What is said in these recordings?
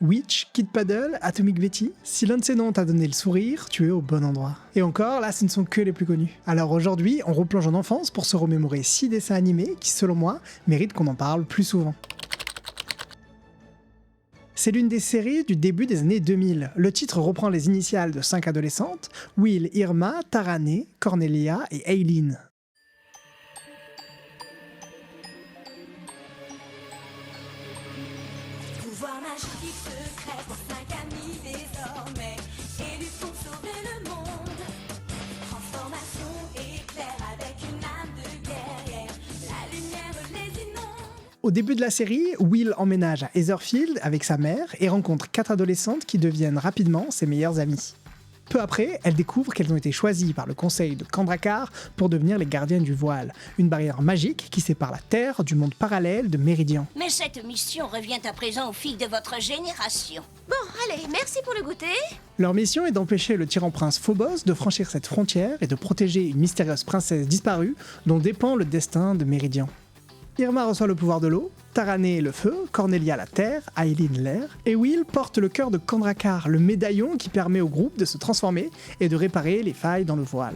Witch, Kid Paddle, Atomic Betty, si l'un de ces noms t'a donné le sourire, tu es au bon endroit. Et encore, là, ce ne sont que les plus connus. Alors aujourd'hui, on replonge en enfance pour se remémorer 6 dessins animés qui, selon moi, méritent qu'on en parle plus souvent. C'est l'une des séries du début des années 2000. Le titre reprend les initiales de 5 adolescentes, Will, Irma, Taranee, Cornelia et Aileen. Pouvoir magique secret pour 5 amis désormais, et lutte pour sauver le monde. Transformation éclair avec une âme de guerrière, la lumière les inonde. Au début de la série, Will emménage à Heatherfield avec sa mère et rencontre 4 adolescentes qui deviennent rapidement ses meilleures amies. Peu après, elle découvre qu'elles ont été choisies par le conseil de Kandrakar pour devenir les gardiennes du voile, une barrière magique qui sépare la Terre du monde parallèle de Méridian. Mais cette mission revient à présent aux filles de votre génération. Bon, allez, merci pour le goûter. Leur mission est d'empêcher le tyran-prince Phobos de franchir cette frontière et de protéger une mystérieuse princesse disparue dont dépend le destin de Méridian. Irma reçoit le pouvoir de l'eau, Taranee le feu, Cornelia la terre, Aileen l'air, et Will porte le cœur de Kandrakar, le médaillon qui permet au groupe de se transformer et de réparer les failles dans le voile.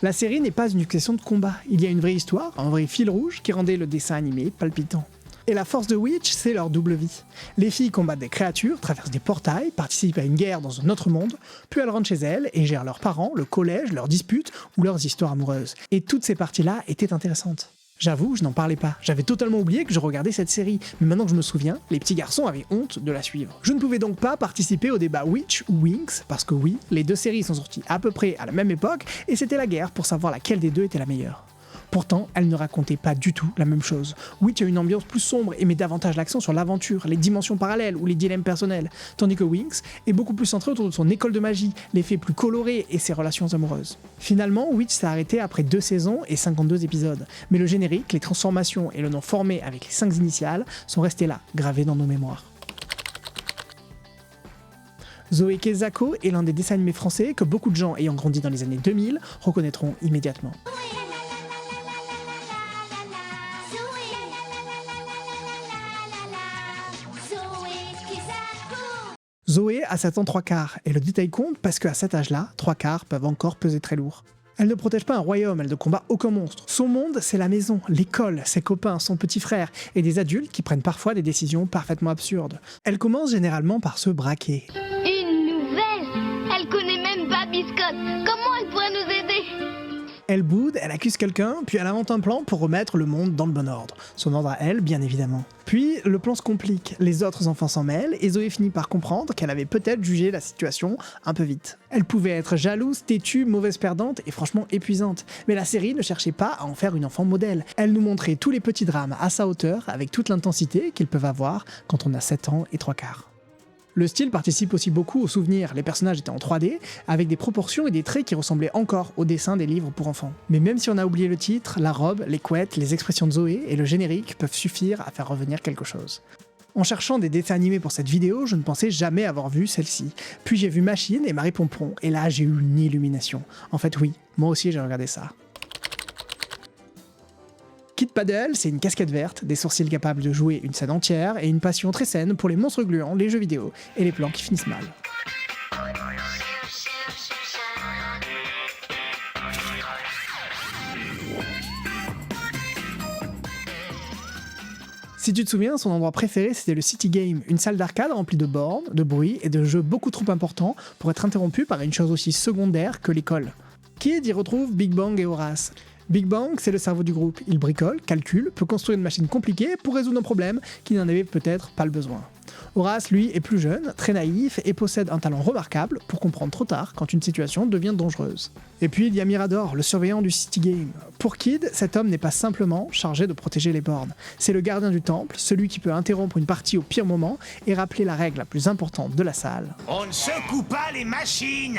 La série n'est pas une question de combat, il y a une vraie histoire, un vrai fil rouge qui rendait le dessin animé palpitant. Et la force de Witch, c'est leur double vie. Les filles combattent des créatures, traversent des portails, participent à une guerre dans un autre monde, puis elles rentrent chez elles et gèrent leurs parents, le collège, leurs disputes ou leurs histoires amoureuses. Et toutes ces parties-là étaient intéressantes. J'avoue, je n'en parlais pas. J'avais totalement oublié que je regardais cette série, mais maintenant que je me souviens, les petits garçons avaient honte de la suivre. Je ne pouvais donc pas participer au débat Witch ou Winx, parce que oui, les deux séries sont sorties à peu près à la même époque, et c'était la guerre pour savoir laquelle des deux était la meilleure. Pourtant, elles ne racontaient pas du tout la même chose. Witch a une ambiance plus sombre et met davantage l'accent sur l'aventure, les dimensions parallèles ou les dilemmes personnels, tandis que Winx est beaucoup plus centré autour de son école de magie, les faits plus colorés et ses relations amoureuses. Finalement, Witch s'est arrêté après 2 saisons et 52 épisodes, mais le générique, les transformations et le nom formé avec les 5 initiales sont restés là, gravés dans nos mémoires. Zoé Kezako est l'un des dessins animés français que beaucoup de gens ayant grandi dans les années 2000 reconnaîtront immédiatement. Zoé a 7 ans 3/4, et le détail compte parce qu'à cet âge-là, 3/4 peuvent encore peser très lourd. Elle ne protège pas un royaume, elle ne combat aucun monstre. Son monde, c'est la maison, l'école, ses copains, son petit frère, et des adultes qui prennent parfois des décisions parfaitement absurdes. Elle commence généralement par se braquer. Une nouvelle? Elle connaît même pas Biscotte. Comment elle pourrait nous aider? Elle boude, elle accuse quelqu'un, puis elle invente un plan pour remettre le monde dans le bon ordre. Son ordre à elle, bien évidemment. Puis, le plan se complique, les autres enfants s'en mêlent, et Zoé finit par comprendre qu'elle avait peut-être jugé la situation un peu vite. Elle pouvait être jalouse, têtue, mauvaise perdante et franchement épuisante. Mais la série ne cherchait pas à en faire une enfant modèle. Elle nous montrait tous les petits drames à sa hauteur, avec toute l'intensité qu'ils peuvent avoir quand on a 7 ans et 3/4. Le style participe aussi beaucoup au souvenir, les personnages étaient en 3D, avec des proportions et des traits qui ressemblaient encore aux dessins des livres pour enfants. Mais même si on a oublié le titre, la robe, les couettes, les expressions de Zoé et le générique peuvent suffire à faire revenir quelque chose. En cherchant des dessins animés pour cette vidéo, je ne pensais jamais avoir vu celle-ci. Puis j'ai vu Machine et Marie Pompon, et là j'ai eu une illumination. En fait oui, moi aussi j'ai regardé ça. Kid Paddle, c'est une casquette verte, des sourcils capables de jouer une scène entière et une passion très saine pour les monstres gluants, les jeux vidéo et les plans qui finissent mal. Si tu te souviens, son endroit préféré c'était le City Game, une salle d'arcade remplie de bornes, de bruit et de jeux beaucoup trop importants pour être interrompus par une chose aussi secondaire que l'école. Kid y retrouve Big Bang et Horace. Big Bang, c'est le cerveau du groupe. Il bricole, calcule, peut construire une machine compliquée pour résoudre un problème qui n'en avait peut-être pas le besoin. Horace, lui, est plus jeune, très naïf et possède un talent remarquable pour comprendre trop tard quand une situation devient dangereuse. Et puis il y a Mirador, le surveillant du City Game. Pour Kid, cet homme n'est pas simplement chargé de protéger les bornes. C'est le gardien du temple, celui qui peut interrompre une partie au pire moment et rappeler la règle la plus importante de la salle. On ne secoue pas les machines!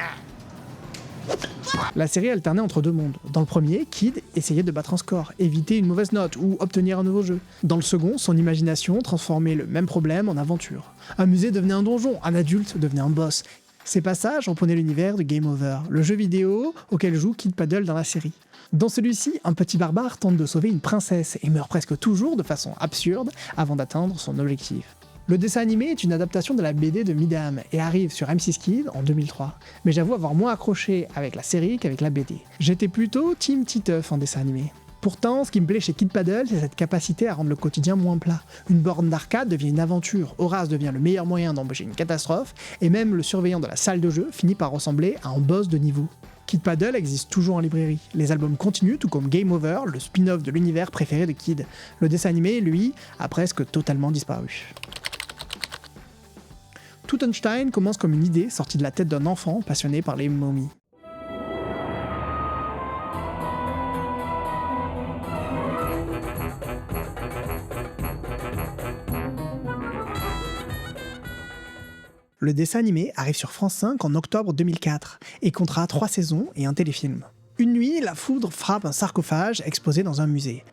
La série alternait entre 2 mondes. Dans le premier, Kid essayait de battre un score, éviter une mauvaise note ou obtenir un nouveau jeu. Dans le second, son imagination transformait le même problème en aventure. Un musée devenait un donjon, un adulte devenait un boss. Ces passages reprenaient l'univers de Game Over, le jeu vidéo auquel joue Kid Paddle dans la série. Dans celui-ci, un petit barbare tente de sauver une princesse et meurt presque toujours de façon absurde avant d'atteindre son objectif. Le dessin animé est une adaptation de la BD de Midam et arrive sur M6 Kids en 2003. Mais j'avoue avoir moins accroché avec la série qu'avec la BD. J'étais plutôt Team Titeuf en dessin animé. Pourtant, ce qui me plaît chez Kid Paddle, c'est cette capacité à rendre le quotidien moins plat. Une borne d'arcade devient une aventure, Horace devient le meilleur moyen d'embaucher une catastrophe, et même le surveillant de la salle de jeu finit par ressembler à un boss de niveau. Kid Paddle existe toujours en librairie. Les albums continuent, tout comme Game Over, le spin-off de l'univers préféré de Kid. Le dessin animé, lui, a presque totalement disparu. Totenstein commence comme une idée sortie de la tête d'un enfant passionné par les momies. Le dessin animé arrive sur France 5 en octobre 2004 et comptera 3 saisons et un téléfilm. Une nuit, la foudre frappe un sarcophage exposé dans un musée.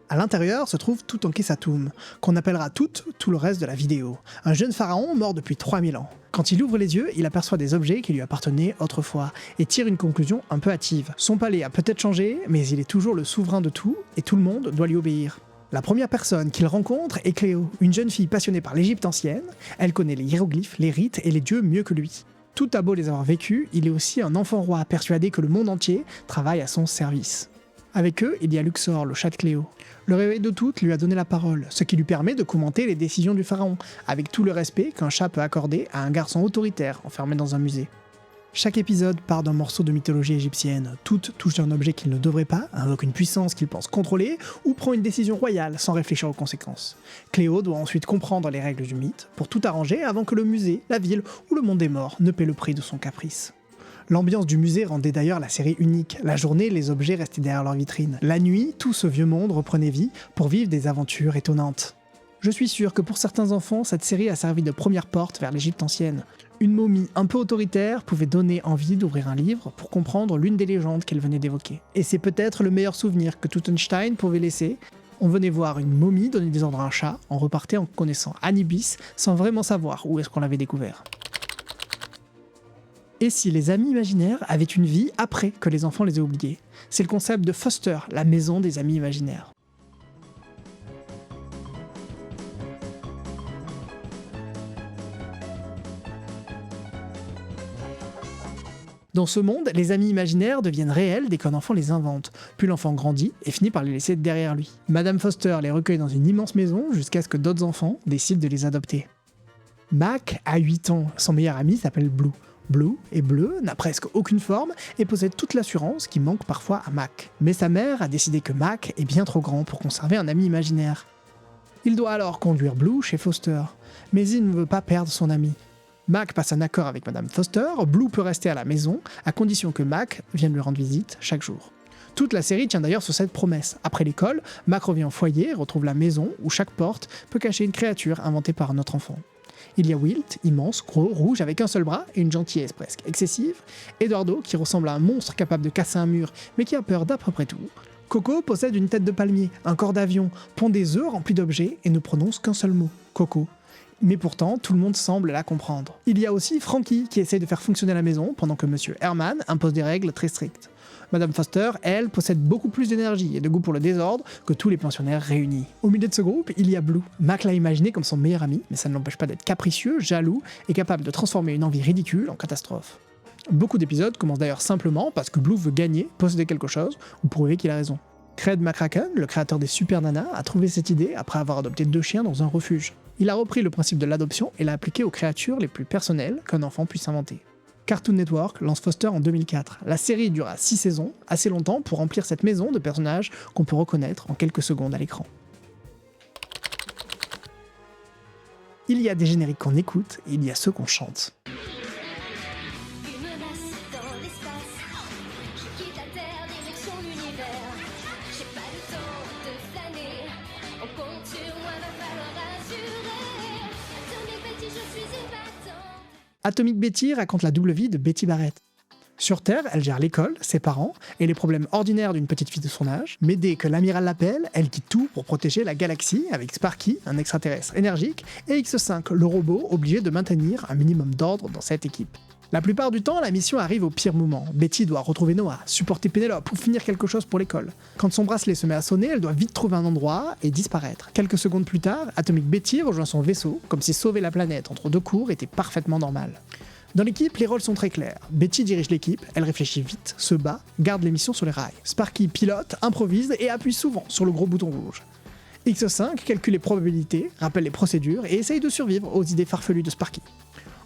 À l'intérieur se trouve Toutankhématoum, qu'on appellera tout le reste de la vidéo. Un jeune pharaon mort depuis 3000 ans. Quand il ouvre les yeux, il aperçoit des objets qui lui appartenaient autrefois et tire une conclusion un peu hâtive. Son palais a peut-être changé, mais il est toujours le souverain de tout et tout le monde doit lui obéir. La première personne qu'il rencontre est Cléo, une jeune fille passionnée par l'Égypte ancienne. Elle connaît les hiéroglyphes, les rites et les dieux mieux que lui. Tout a beau les avoir vécus, il est aussi un enfant roi persuadé que le monde entier travaille à son service. Avec eux, il y a Luxor, le chat de Cléo. Le réveil de Tout lui a donné la parole, ce qui lui permet de commenter les décisions du pharaon, avec tout le respect qu'un chat peut accorder à un garçon autoritaire enfermé dans un musée. Chaque épisode part d'un morceau de mythologie égyptienne. Tout touche un objet qu'il ne devrait pas, invoque une puissance qu'il pense contrôler, ou prend une décision royale sans réfléchir aux conséquences. Cléo doit ensuite comprendre les règles du mythe, pour tout arranger avant que le musée, la ville ou le monde des morts ne paie le prix de son caprice. L'ambiance du musée rendait d'ailleurs la série unique. La journée, les objets restaient derrière leur vitrine. La nuit, tout ce vieux monde reprenait vie pour vivre des aventures étonnantes. Je suis sûr que pour certains enfants, cette série a servi de première porte vers l'Égypte ancienne. Une momie un peu autoritaire pouvait donner envie d'ouvrir un livre pour comprendre l'une des légendes qu'elle venait d'évoquer. Et c'est peut-être le meilleur souvenir que Totenstein pouvait laisser. On venait voir une momie donner des ordres à un chat, on repartait en connaissant Anubis sans vraiment savoir où est-ce qu'on l'avait découvert. Et si les amis imaginaires avaient une vie après que les enfants les aient oubliés? C'est le concept de Foster, la maison des amis imaginaires. Dans ce monde, les amis imaginaires deviennent réels dès qu'un enfant les invente, puis l'enfant grandit et finit par les laisser derrière lui. Madame Foster les recueille dans une immense maison jusqu'à ce que d'autres enfants décident de les adopter. Mac a 8 ans, son meilleur ami s'appelle Blue. Blue est bleu, n'a presque aucune forme et possède toute l'assurance qui manque parfois à Mac. Mais sa mère a décidé que Mac est bien trop grand pour conserver un ami imaginaire. Il doit alors conduire Blue chez Foster, mais il ne veut pas perdre son ami. Mac passe un accord avec Madame Foster, Blue peut rester à la maison, à condition que Mac vienne lui rendre visite chaque jour. Toute la série tient d'ailleurs sur cette promesse. Après l'école, Mac revient au foyer et retrouve la maison où chaque porte peut cacher une créature inventée par un autre enfant. Il y a Wilt, immense, gros, rouge, avec un seul bras et une gentillesse presque excessive. Eduardo, qui ressemble à un monstre capable de casser un mur, mais qui a peur d'à peu près tout. Coco possède une tête de palmier, un corps d'avion, pond des œufs remplis d'objets et ne prononce qu'un seul mot, Coco. Mais pourtant, tout le monde semble la comprendre. Il y a aussi Frankie, qui essaye de faire fonctionner la maison, pendant que Monsieur Herman impose des règles très strictes. Madame Foster, elle, possède beaucoup plus d'énergie et de goût pour le désordre que tous les pensionnaires réunis. Au milieu de ce groupe, il y a Blue. Mac l'a imaginé comme son meilleur ami, mais ça ne l'empêche pas d'être capricieux, jaloux et capable de transformer une envie ridicule en catastrophe. Beaucoup d'épisodes commencent d'ailleurs simplement parce que Blue veut gagner, posséder quelque chose, ou prouver qu'il a raison. Craig McCracken, le créateur des Super Nanas, a trouvé cette idée après avoir adopté 2 chiens dans un refuge. Il a repris le principe de l'adoption et l'a appliqué aux créatures les plus personnelles qu'un enfant puisse inventer. Cartoon Network lance Foster en 2004. La série dura 6 saisons, assez longtemps pour remplir cette maison de personnages qu'on peut reconnaître en quelques secondes à l'écran. Il y a des génériques qu'on écoute et il y a ceux qu'on chante. Une menace dans l'espace. Je quitte la Terre, direction l'univers. J'ai pas le temps de flâner. On compte sur moi, va falloir assurer. Atomic Betty, je suis épatante. Atomic Betty raconte la double vie de Betty Barrett. Sur Terre, elle gère l'école, ses parents et les problèmes ordinaires d'une petite fille de son âge, mais dès que l'amiral l'appelle, elle quitte tout pour protéger la galaxie avec Sparky, un extraterrestre énergique, et X5, le robot obligé de maintenir un minimum d'ordre dans cette équipe. La plupart du temps, la mission arrive au pire moment. Betty doit retrouver Noah, supporter Pénélope ou finir quelque chose pour l'école. Quand son bracelet se met à sonner, elle doit vite trouver un endroit et disparaître. Quelques secondes plus tard, Atomic Betty rejoint son vaisseau, comme si sauver la planète entre deux cours était parfaitement normal. Dans l'équipe, les rôles sont très clairs. Betty dirige l'équipe, elle réfléchit vite, se bat, garde les missions sur les rails. Sparky pilote, improvise et appuie souvent sur le gros bouton rouge. X5 calcule les probabilités, rappelle les procédures et essaye de survivre aux idées farfelues de Sparky.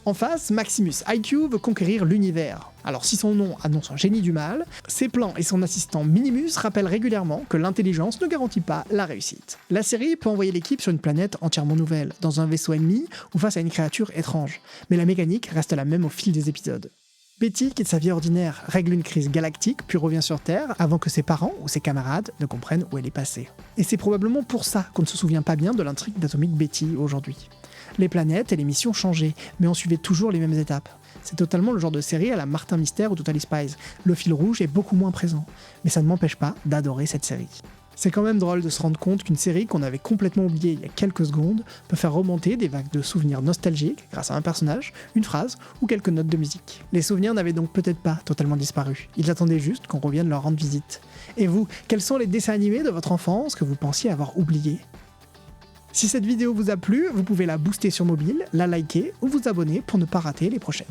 En face, Maximus IQ veut conquérir l'univers. Alors si son nom annonce un génie du mal, ses plans et son assistant Minimus rappellent régulièrement que l'intelligence ne garantit pas la réussite. La série peut envoyer l'équipe sur une planète entièrement nouvelle, dans un vaisseau ennemi ou face à une créature étrange, mais la mécanique reste la même au fil des épisodes. Betty quitte sa vie ordinaire, règle une crise galactique, puis revient sur Terre avant que ses parents ou ses camarades ne comprennent où elle est passée. Et c'est probablement pour ça qu'on ne se souvient pas bien de l'intrigue d'Atomic Betty aujourd'hui. Les planètes et les missions changeaient, mais on suivait toujours les mêmes étapes. C'est totalement le genre de série à la Martin Mystère ou Totally Spies. Le fil rouge est beaucoup moins présent, mais ça ne m'empêche pas d'adorer cette série. C'est quand même drôle de se rendre compte qu'une série qu'on avait complètement oubliée il y a quelques secondes peut faire remonter des vagues de souvenirs nostalgiques grâce à un personnage, une phrase ou quelques notes de musique. Les souvenirs n'avaient donc peut-être pas totalement disparu, ils attendaient juste qu'on revienne leur rendre visite. Et vous, quels sont les dessins animés de votre enfance que vous pensiez avoir oubliés ? Si cette vidéo vous a plu, vous pouvez la booster sur mobile, la liker ou vous abonner pour ne pas rater les prochaines.